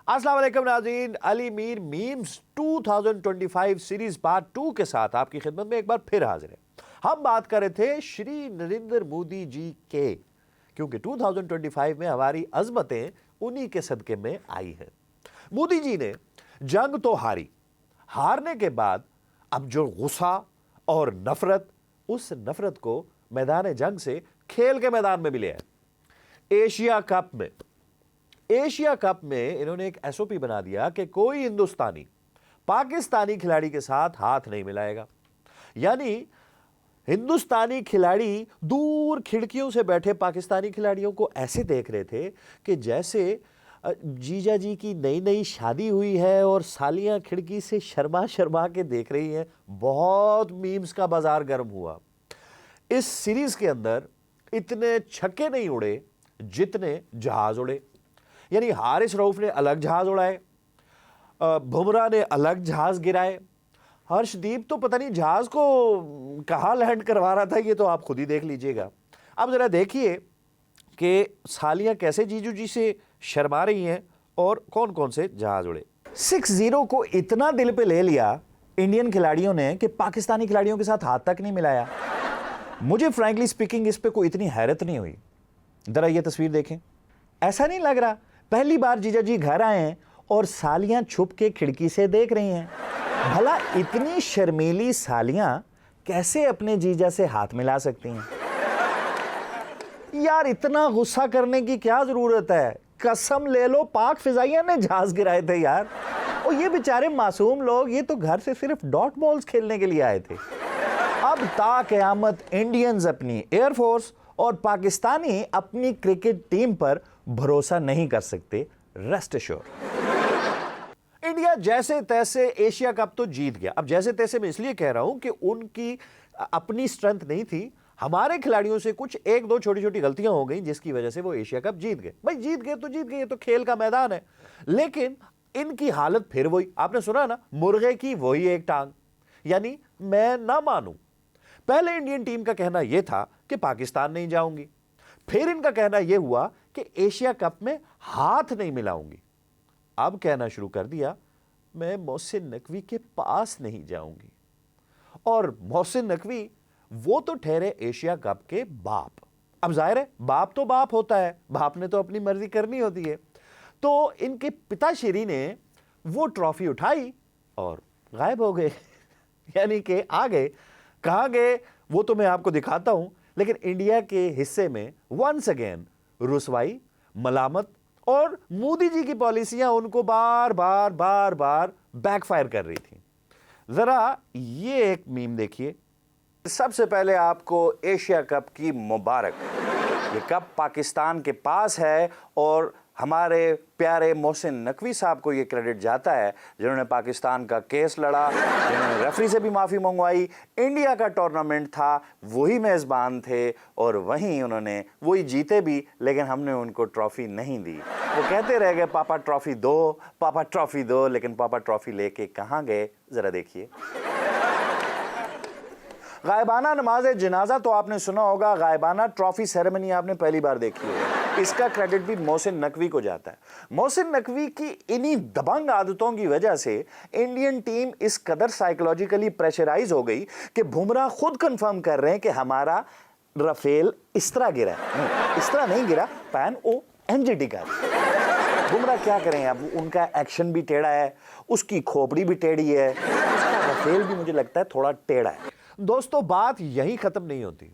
अस्सलाम वालेकुम नाज़रीन, Ali Mir memes 2025 series part 2 के साथ आपकी खिदमत में एक बार फिर हाजिर है। हम बात कर रहे थे श्री नरेंद्र मोदी जी के, क्योंकि 2025 में हमारी अजमतें उन्हीं के सदके में आई हैं। मोदी जी ने जंग तो हारने के बाद अब जो गुस्सा और नफरत, उस नफरत को मैदान जंग से खेल के मैदान में भी ले आए। एशिया कप में इन्होंने एक एसओपी बना दिया कि कोई हिंदुस्तानी पाकिस्तानी खिलाड़ी के साथ हाथ नहीं मिलाएगा। यानी हिंदुस्तानी खिलाड़ी दूर खिड़कियों से बैठे पाकिस्तानी खिलाड़ियों को ऐसे देख रहे थे कि जैसे जीजा जी की नई नई शादी हुई है और सालियां खिड़की से शर्मा शर्मा के देख रही हैं। बहुत मीम्स का बाजार गर्म हुआ। इस सीरीज के अंदर इतने छक्के नहीं उड़े जितने जहाज उड़े। यानी हारिस रऊफ ने अलग जहाज उड़ाए, बुमराह ने अलग जहाज गिराए, हर्षदीप तो पता नहीं जहाज को कहाँ लैंड करवा रहा था, ये तो आप खुद ही देख लीजिएगा। अब जरा देखिए कि सालियां कैसे जीजू जी से शर्मा रही हैं और कौन कौन से जहाज उड़े। 6-0 को इतना दिल पे ले लिया इंडियन खिलाड़ियों ने कि पाकिस्तानी खिलाड़ियों के साथ हाथ तक नहीं मिलाया। मुझे फ्रैंकली स्पीकिंग इस पे कोई इतनी हैरत नहीं हुई। जरा ये तस्वीर देखें, ऐसा नहीं लग रहा पहली बार जीजा जी घर आए हैं और सालियां छुप के खिड़की से देख रही हैं। भला इतनी शर्मीली सालियां कैसे अपने जीजा से हाथ मिला सकती हैं? यार इतना गुस्सा करने की क्या जरूरत है? कसम ले लो पाक फिजाइया ने जहाज गिराए थे यार। और ये बेचारे मासूम लोग, ये तो घर से सिर्फ डॉट बॉल्स खेलने के लिए आए थे। अब ताक़यामत इंडियंस अपनी एयरफोर्स और पाकिस्तानी अपनी क्रिकेट टीम पर भरोसा नहीं कर सकते, रेस्ट एश्योर। इंडिया जैसे तैसे एशिया कप तो जीत गया। अब जैसे तैसे मैं इसलिए कह रहा हूं कि उनकी अपनी स्ट्रेंथ नहीं थी, हमारे खिलाड़ियों से कुछ एक दो छोटी छोटी गलतियां हो गई जिसकी वजह से वो एशिया कप जीत गए। भाई जीत गए तो जीत गए, ये तो खेल का मैदान है। लेकिन इनकी हालत फिर वही, आपने सुना ना, मुर्गे की वही एक टांग। यानी मैं ना मानूं, पहले इंडियन टीम का कहना यह था कि पाकिस्तान नहीं जाऊंगी, फिर इनका कहना यह हुआ कि एशिया कप में हाथ नहीं मिलाऊंगी, अब कहना शुरू कर दिया मैं मोहसिन नकवी के पास नहीं जाऊंगी। और मोहसिन नकवी वो तो ठहरे एशिया कप के बाप। अब जाहिर है बाप तो बाप होता है, बाप ने तो अपनी मर्जी करनी होती है। तो इनके पिताश्री ने वो ट्रॉफी उठाई और गायब हो गए। यानी कि आ गए, कहां गए वो तो मैं आपको दिखाता हूं। लेकिन इंडिया के हिस्से में वंस अगेन रुसवाई, मलामत और मोदी जी की पॉलिसियां उनको बार बार बैकफायर कर रही थी। जरा ये एक मीम देखिए। सबसे पहले आपको एशिया कप की मुबारक। ये कप पाकिस्तान के पास है और हमारे प्यारे मोहसिन नकवी साहब को ये क्रेडिट जाता है जिन्होंने पाकिस्तान का केस लड़ा, जिन्होंने रेफरी से भी माफ़ी मंगवाई। इंडिया का टूर्नामेंट था, वही मेज़बान थे और वहीं उन्होंने वही जीते भी, लेकिन हमने उनको ट्रॉफ़ी नहीं दी। वो कहते रह गए पापा ट्रॉफ़ी दो, पापा ट्रॉफ़ी दो, लेकिन पापा ट्रॉफ़ी लेके कहाँ गए ज़रा देखिए। गायबाना नमाज जनाजा तो आपने सुना होगा, गायबाना ट्रॉफी सेरेमनी आपने पहली बार देखी होगी। इसका क्रेडिट भी मोहसिन नकवी को जाता है। मोहसिन नकवी की इन्हीं दबंग आदतों की वजह से इंडियन टीम इस कदर साइकोलॉजिकली प्रेशराइज हो गई कि बुमराह खुद कंफर्म कर रहे हैं कि हमारा राफेल इस तरह गिरा है, इस तरह नहीं गिरा, पैन ओ एनजीटी का। बुमराह क्या करें, अब उनका एक्शन भी टेढ़ा है, उसकी खोपड़ी भी टेढ़ी है, उसका राफेल भी मुझे लगता है थोड़ा टेढ़ा है। दोस्तों बात यही खत्म नहीं होती,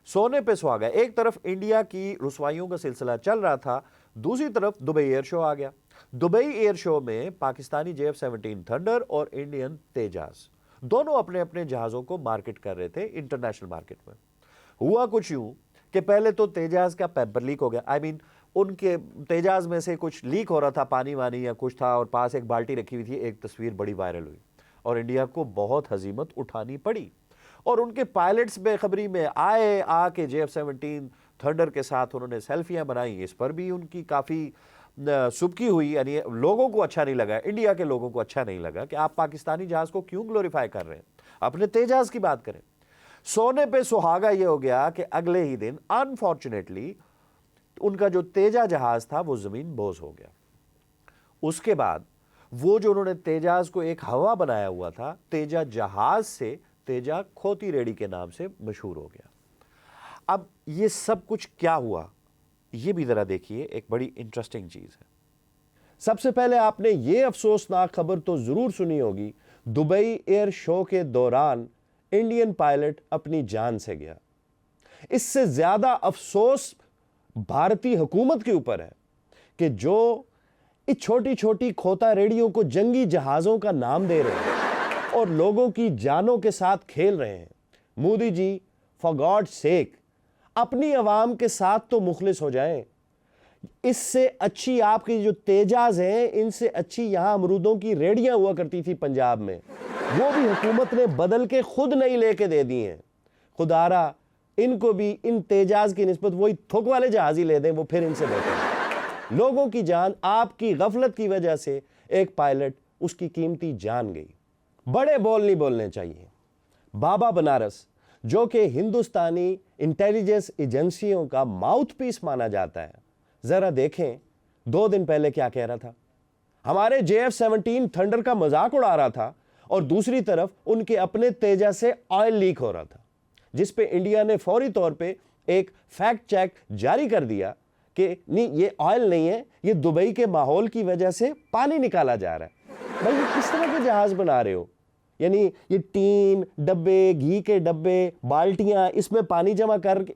सोने पे सुहागा। एक तरफ इंडिया की रुसवाइयों का सिलसिला चल रहा था, दूसरी तरफ दुबई एयर शो आ गया। दुबई एयर शो में पाकिस्तानी JF-17 थंडर और इंडियन तेजाज दोनों अपने अपने जहाजों को मार्केट कर रहे थे इंटरनेशनल मार्केट में। हुआ कुछ यूं कि पहले तो तेजाज का पेपर लीक हो गया। उनके तेजाज में से कुछ लीक हो रहा था, पानी वानी या कुछ था, और पास एक बाल्टी रखी हुई थी। एक तस्वीर बड़ी वायरल हुई और इंडिया को बहुत हजीमत उठानी पड़ी और उनके पायलट्स बेखबरी में आए, आके JF-17 थंडर के साथ उन्होंने सेल्फियां बनाई। इस पर भी उनकी काफ़ी सुबकी हुई। यानी लोगों को अच्छा नहीं लगा, इंडिया के लोगों को अच्छा नहीं लगा कि आप पाकिस्तानी जहाज को क्यों ग्लोरीफाई कर रहे हैं, अपने तेजाज की बात करें। सोने पे सुहागा ये हो गया कि अगले ही दिन अनफॉर्चुनेटली उनका जो तेजा जहाज था वो जमीन बोझ हो गया। उसके बाद वो जो उन्होंने तेजाज को एक हवा बनाया हुआ था, तेजा जहाज से तेजा खोती रेडी के नाम से मशहूर हो गया। अब ये सब कुछ क्या हुआ, ये भी जरा देखिए, एक बड़ी इंटरेस्टिंग चीज है। सबसे पहले आपने ये अफसोसनाक खबर तो जरूर सुनी होगी, दुबई एयर शो के दौरान इंडियन पायलट अपनी जान से गया। इससे ज्यादा अफसोस भारतीय हुकूमत के ऊपर है कि जो इस छोटी छोटी खोता रेडियो को जंगी जहाजों का नाम दे रहे हैं और लोगों की जानों के साथ खेल रहे हैं। Modi ji, for God sake, अपनी आवाम के साथ तो मुखलिस हो जाएं। इससे अच्छी आपकी जो तेजाज हैं, इनसे अच्छी यहां अमरूदों की रेडियां हुआ करती थी पंजाब में, वो भी हुकूमत ने बदल के खुद नहीं लेके दे दी हैं। खुदारा इनको भी इन तेजाज की निस्बत वही थुक वाले जहाज ही ले दें, वो फिर इनसे बेहतर है। लोगों की जान आपकी गफलत की वजह से एक पायलट, उसकी कीमती जान गई। बड़े बोल नहीं बोलने चाहिए। बाबा बनारस, जो कि हिंदुस्तानी इंटेलिजेंस एजेंसियों का माउथपीस माना जाता है, जरा देखें 2 दिन पहले क्या कह रहा था। हमारे JF-17 थंडर का मजाक उड़ा रहा था और दूसरी तरफ उनके अपने तेजा से ऑयल लीक हो रहा था, जिस पे इंडिया ने फौरी तौर पे एक फैक्ट चेक जारी कर दिया कि नहीं, ये ऑयल नहीं है, ये दुबई के माहौल की वजह से पानी निकाला जा रहा है। भाई, ये किस तरह के जहाज बना रहे हो? यानी ये टीन डब्बे, घी के डब्बे, बाल्टियां, इसमें पानी जमा करके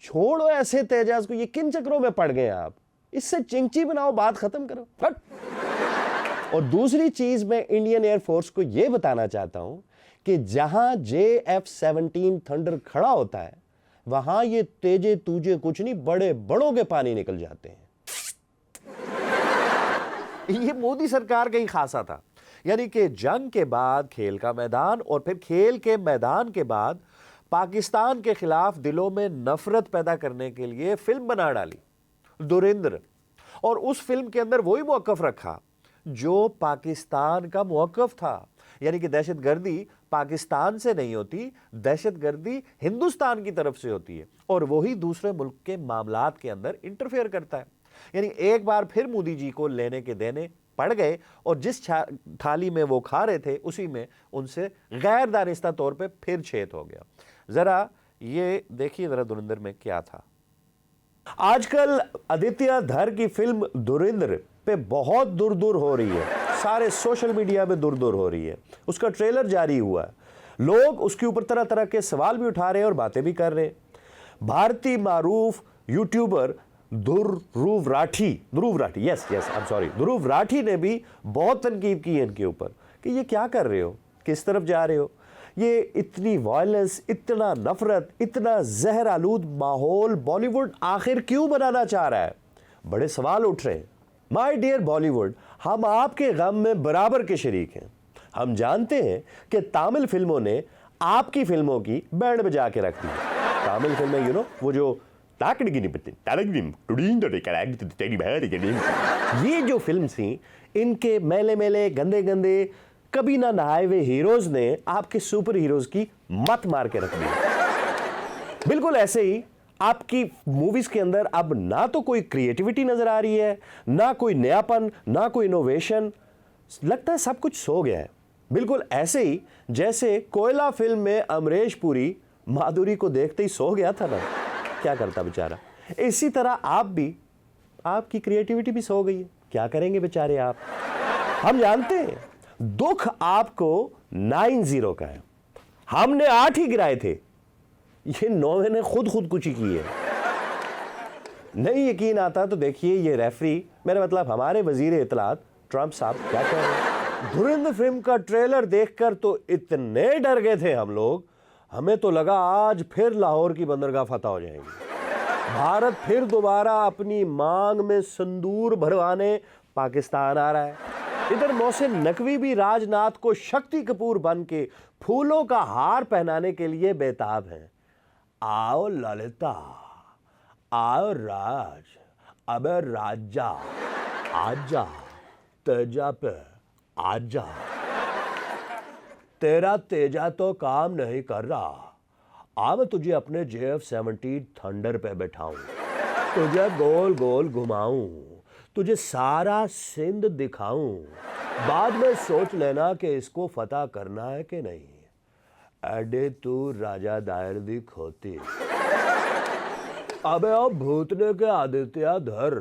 छोड़ो ऐसे तेजाज को। ये किन चक्रों में पड़ गए आप? इससे चिंची बनाओ, बात खत्म करो, हट। और दूसरी चीज मैं इंडियन एयरफोर्स को यह बताना चाहता हूं कि जहां JF-17 थंडर खड़ा होता है, वहां ये तेजे तूजे कुछ नहीं, बड़े बड़ों के पानी निकल जाते हैं। ये मोदी सरकार का ही खासा था। यानी कि जंग के बाद खेल का मैदान, और फिर खेल के मैदान के बाद पाकिस्तान के खिलाफ दिलों में नफरत पैदा करने के लिए फिल्म बना डाली, धुरंधर। और उस फिल्म के अंदर वही मौकफ रखा जो पाकिस्तान का मौकफ था। यानी कि दहशतगर्दी पाकिस्तान से नहीं होती, दहशतगर्दी हिंदुस्तान की तरफ से होती है, और वही दूसरे मुल्क के मामलात के अंदर इंटरफेयर करता है। यानी एक बार फिर मोदी जी को लेने के देने पड़ गए, और जिस थाली में वो खा रहे थे उसी में उनसे गैर दानिस्ता तौर पे फिर छेद हो गया। जरा ये देखिए, जरा धुरंधर में क्या था। आजकल आदित्य धर की फिल्म धुरंधर पे बहुत दूर दूर हो रही है, सारे सोशल मीडिया में दूर दूर हो रही है। उसका ट्रेलर जारी हुआ है, लोग उसके ऊपर तरह तरह के सवाल भी उठा रहे हैं और बातें भी कर रहे हैं। भारतीय मारूफ यूट्यूबर ध्रुव राठी ने भी बहुत तनकीद की है इनके ऊपर कि ये क्या कर रहे हो, किस तरफ जा रहे हो, ये इतनी वायलेंस, इतना नफरत, इतना जहर आलूद माहौल बॉलीवुड आखिर क्यों बनाना चाह रहा है। बड़े सवाल उठ रहे हैं। माय डियर बॉलीवुड, हम आपके गम में बराबर के शरीक हैं। हम जानते हैं कि तमिल फिल्मों ने आपकी फिल्मों की बैंड बजा के रख दी है। तमिल फिल्में, वो जो ये जो फिल्म थी, इनके मेले मेले, गंदे गंदे, कभी ना नहाए हुए हीरोज ने आपके सुपर हीरोज की मत मार के रख दी। बिल्कुल ऐसे ही आपकी मूवीज के अंदर अब ना तो कोई क्रिएटिविटी नजर आ रही है, ना कोई नयापन, ना कोई इनोवेशन। लगता है सब कुछ सो गया है। बिल्कुल ऐसे ही जैसे कोयला फिल्म में अमरीश पुरी माधुरी को देखते ही सो गया था ना, क्या करता बेचारा। इसी तरह आप भी, आपकी क्रिएटिविटी भी सो गई है, क्या करेंगे बेचारे आप। हम जानते हैं दुख आपको 9-0 का है, हमने 8 ही गिराए थे, ये 9वें ने खुदकुशी की है। नहीं यकीन आता तो देखिए ये रेफरी, मेरा मतलब हमारे वजीर इत्तलात ट्रंप साहब क्या कह रहे हैं। धुरंधर फिल्म का ट्रेलर देखकर तो इतने डर गए थे हम लोग, हमें तो लगा आज फिर लाहौर की बंदरगाह फतह हो जाएगी, भारत फिर दोबारा अपनी मांग में संदूर भरवाने पाकिस्तान आ रहा है। इधर मोहसिन नकवी भी राजनाथ को शक्ति कपूर बन के फूलों का हार पहनाने के लिए बेताब हैं। आओ ललिता, आओ राज, अबे राजा आजा, तेजा पे आजा, तेरा तेजा तो काम नहीं कर रहा, आ मैं तुझे अपने JF-17 थंडर पे बैठाऊं, तुझे गोल गोल घुमाऊं, तुझे सारा सिंध दिखाऊं, बाद में सोच लेना कि इसको फतह करना है कि नहीं। एडे तू राजा दायर दी खोती। अबे ओ भूतने के आदित्य धर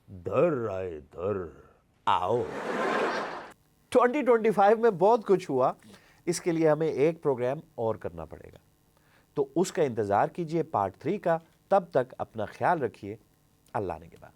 धर आए धर आओ। 2025 में बहुत कुछ हुआ, इसके लिए हमें एक प्रोग्राम और करना पड़ेगा, तो उसका इंतजार कीजिए पार्ट 3 का। तब तक अपना ख्याल रखिए। अल्लाह ने के बाद।